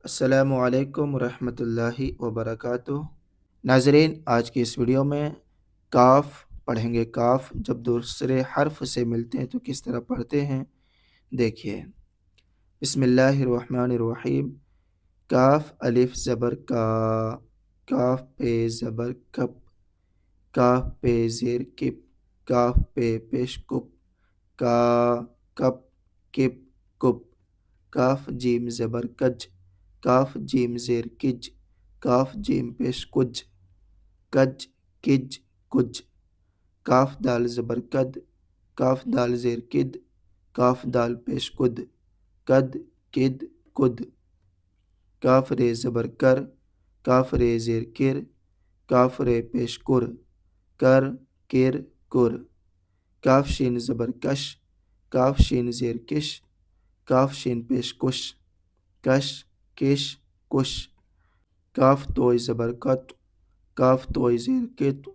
السلام علیکم ورحمۃ اللہ وبرکاتہ۔ ناظرین، آج کی اس ویڈیو میں کاف پڑھیں گے۔ کاف جب دوسرے حرف سے ملتے ہیں تو کس طرح پڑھتے ہیں، دیکھیے۔ بسم اللہ الرحمن الرحیم۔ کاف الف زبر کا، کاف پہ زبر کپ، کاف پہ زیر کپ، کاف پہ پیش کپ، کا کپ کپ کپ، کاف جیم زبر کج، کاف جیم زیر کج، کاف جیم پیش کج، کج کج کج، کاف دال زبر کد، کاف دال زیر کد، کاف دال پیش کد، کد کد کد، کاف رے زبر کر، کاف رے زیر کر، کاف رے پیش کر، کر کر کر، کاف شین زبر کش، کاف شین زیر کش، کاف شین پیش کش، کش کش کش، کاف توئی زبر کت، کاف توئی زیر کت،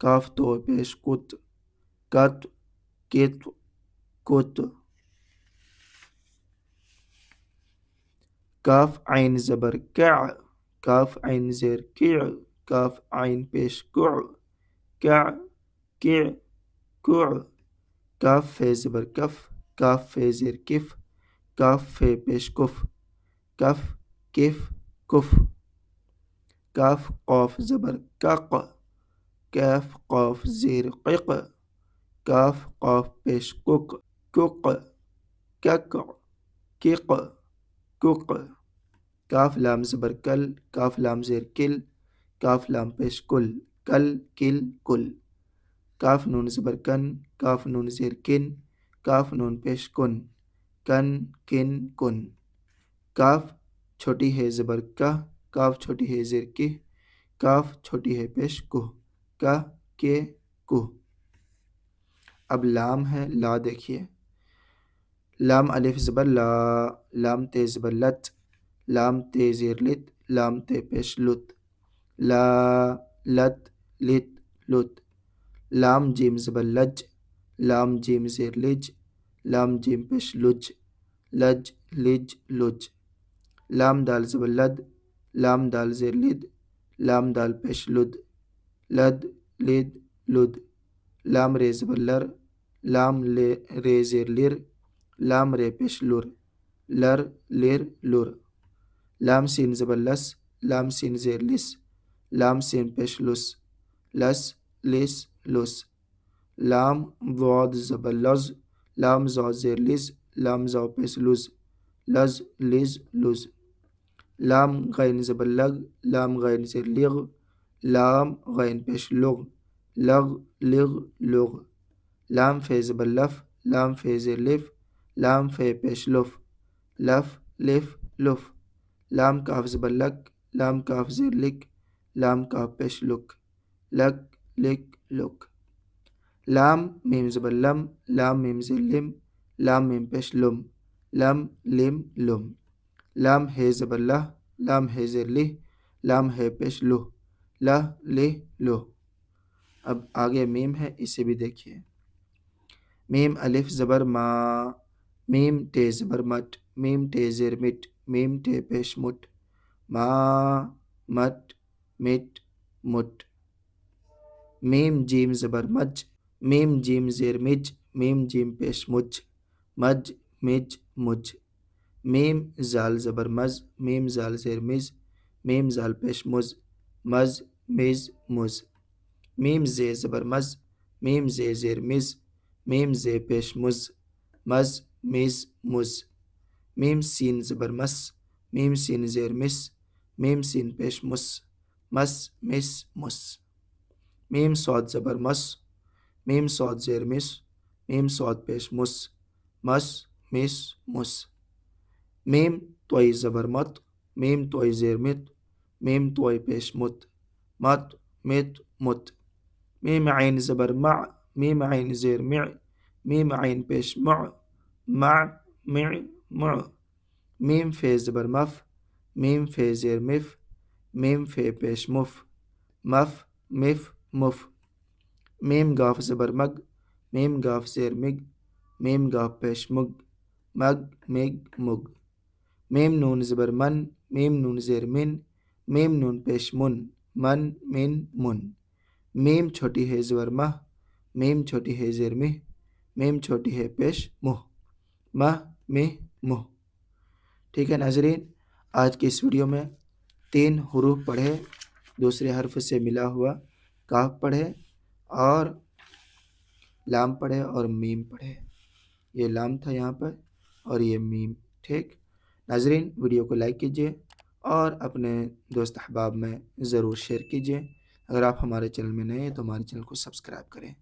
کاف توئی پیش کت، کت کت کت، کاف عین زبر کع، کاف عین زیر کع، کاف عین پیش کع، کع کع کع، کاف فے زبر کف، کاف فے زیر کف، کاف فے پیش کف، کف کف کف، کاف قاف زبر کق، کاف قاف زیر قق، کاف قاف پیش کک، کک کک کق کک، کاف لام زبر کل، کاف لام زیر کل، کاف لام پیش کل، کل کل کل، کاف نون زبر کن، کاف نون زیر کن، کاف نون پیش کن، کن کن کن، کاف چھوٹی ہے زبر کہ، کاف چھوٹی ہے زیر کہ، کاف چھوٹی ہے پیش کہ، کہ کے کہ۔ اب لام ہے لا، دیکھیے۔ لام الف زبر لا، لام تے زبر لت، لام تے زیر لت، لام تے پیش لت، لا لت لت لت، لام جیم زبر لج، لام جیم زیر لج، لام جیم پیش لج، لج لج لج، لام دال زبر لد، لام دال زیر لد، لام دال پیش لد، لد لد لد، لام رے زبر لر، لام رے زیر لر، لام رے پیش لر، لر لر لر، لام سین زبر لس، لام سین زیر لس، لام سین پیش لس، لس لس لس، لام ضاد زبر لز، لام ضاد زیر لز، لام ضا پیش لز، لز لز لز، لام غین زبر لگ، لام غین زیر لغ، لام غین پیش لغ، لغ لغ لغ، لام فے زبر لف، لام فے زیر لف، لام فے پیش لف، لف لف لف، لام کاف زبر لک، لام کاف زیر لک، لام کاف پیش لک، لک لک لک، لام میم زبر لم، لام میم زیر لم، لام میم پیش لم، لم لم لم، لام ہے زبر لہ، لام ہے زیر لہ، لام ہے پیش لہ، لہ لہ لہ۔ اب آگے میم ہے، اسے بھی دیکھیے۔ میم الف زبر ما، میم ٹے زبر مٹ، میم ٹے زیر مٹ، میم ٹے پیش مٹ، ما مٹ مٹ مٹ، میم جیم زبر مج، میم جیم زیر مج، میم جیم پیش مج، مج مج مج، میم زال زبر مز، میم زال زیر مز، میم زال پیش مز، مز مز مز، میم زے زبر مز، میم زے زیر مز، میم زے پیش مز، مز مز مز، میم سین زبر مس، میم سین زیر مس، میم سین پیش مس، مس مس مس، میم صاد زبر مس، میم صاد زیر مس، میم صاد پیش مس، مس مس مس، میم توئی زبر مت، میم توئی زیر مت، میم توئی پیش مت، مت مت مت، میم عین زبر مع، میم عین زیر مع، میم عین پیش مع، مع مع مع، میم فے زبر مف، میم فے زیر مف، میم فے پیش مف، مف مف مف، میم گاف زبر مگ، میم گاف زیر مگ، میم گاف پیش مگ، مگ مگ مگ، میم نون زبر من، میم نون زیر من، میم نون پیش من، من من من، میم چھوٹی ہے زبر مہ، میم چھوٹی ہے زیر مہ، میم چھوٹی ہے پیش مہ، مہ مہ مہ۔ ٹھیک ہے ناظرین، آج کی اس ویڈیو میں 3 حروف پڑھے، دوسرے حرف سے ملا ہوا کاف پڑھے، اور لام پڑھے اور میم پڑھے۔ یہ لام تھا یہاں پر اور یہ میم۔ ٹھیک ناظرین، ویڈیو کو لائک کیجیے اور اپنے دوست احباب میں ضرور شیئر کیجیے۔ اگر آپ ہمارے چینل میں نئے ہیں تو ہمارے چینل کو سبسکرائب کریں۔